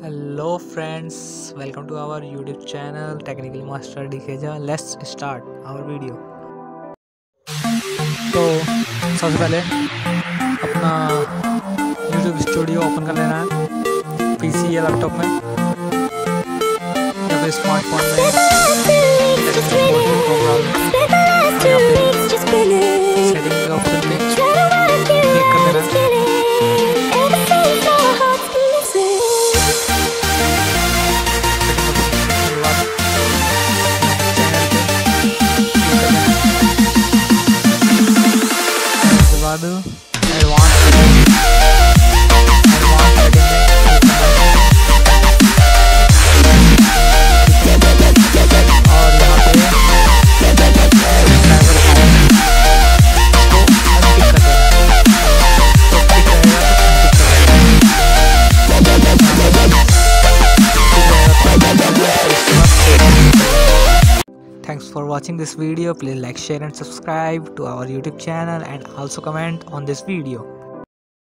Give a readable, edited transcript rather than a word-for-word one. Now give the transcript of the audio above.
Hello friends, welcome to our YouTube channel Technical Master DHRUV. Let's start our video. तो सबसे पहले अपना YouTube studio open कर लेना है पीसी या लैपटॉप में या फिर स्मार्टफोन में। सेटिंग का ऑप्शन पे क्लिक कर देना है। Thanks for watching this video. Please like, share and subscribe to our YouTube channel and also comment on this video.